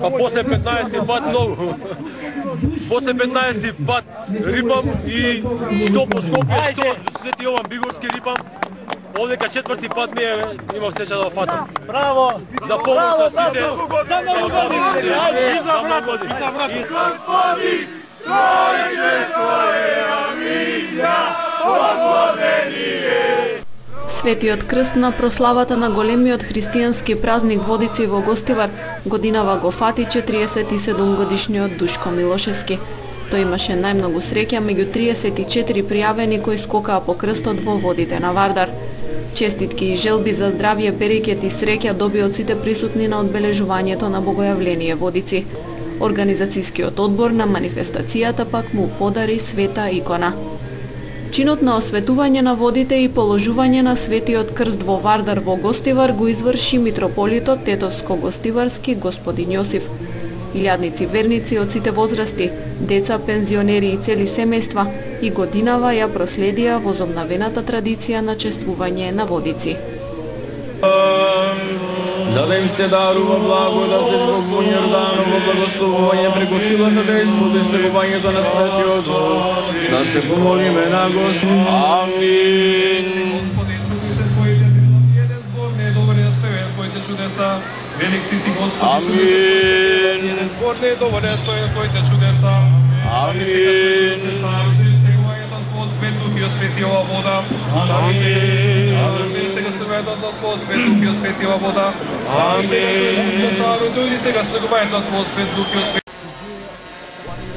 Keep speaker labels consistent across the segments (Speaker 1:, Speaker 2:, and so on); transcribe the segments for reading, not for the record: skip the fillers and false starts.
Speaker 1: Pa posle 15 пат ново. После 15 пат рипам и 100 по Скопје, 100 Свети Јован Бигорски рипам. Овдека четврти пат ми е, имам среќа да фатам.
Speaker 2: Браво!
Speaker 1: За помош на сите.
Speaker 2: За нову годину! И за брат! Господи, Тројče своја мисија, одлодени е.
Speaker 3: Светиот крст на прославата на големиот христијански празник Водици во Гостивар годинава го фати 47 годишниот Душко Милошевски. Тој имаше најмногу среќа меѓу 34 пријавени кои скокаа по крстот во водите на Вардар. Честитки и желби за здравје, берекет и среќа доби од сите присутни на одбележувањето на Богојавление Водици. Организацијскиот одбор на манифестацијата пак му подари света икона. Чинот на осветување на водите и положување на светиот крст во Вардар во Гостивар го изврши митрополитот Тетовско-Гостиварски господин Јосиф. Илјадници верници од сите возрасти, деца, пензионери и цели семејства и годинава ја проследија возобновената традиција на чествување на водици.
Speaker 4: За да им се дарува благодат и во Јорданово благословување преку силата дејство и слегувањето на светиот Дух, да се помолиме на Господ. Амин.
Speaker 5: Господи, чудите Твоите дела, еден збор не е доволен да спеве Твоите чудеса. Велик си Ти, Господи, чудесен, еден збор не е доволен да спеве Твоите чудеса. Амин. Слегувањето на Твојот свет Дух и освети ова вода. Амин. Сега слегувањето на Твојот свет Дух и освети ова вода. Амин. Сега слегувањето на Твојот свет Дух и освети.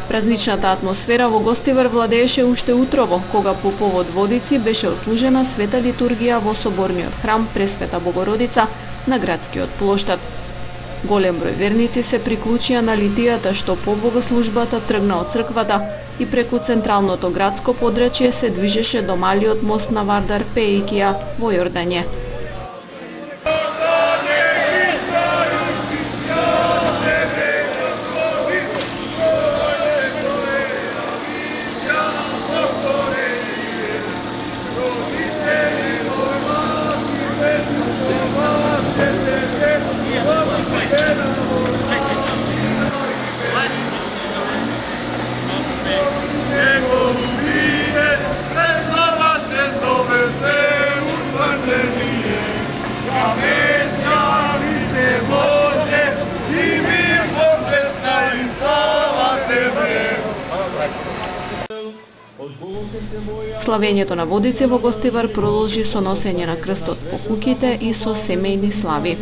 Speaker 3: Празничната атмосфера во Гостивар владееше уште утрово, кога по повод Водици беше ослужена света литургија во соборниот храм Пресвета Богородица на градскиот плоштад. Голем број верници се приклучија на литијата што по богослужбата тргна од црквата и преку централното градско подрачје се движеше до малиот мост на Вардар пеејќи ја во Јордање. Славењето на Водици во Гостивар продолжи со носење на крстот по куќите и со семејни слави.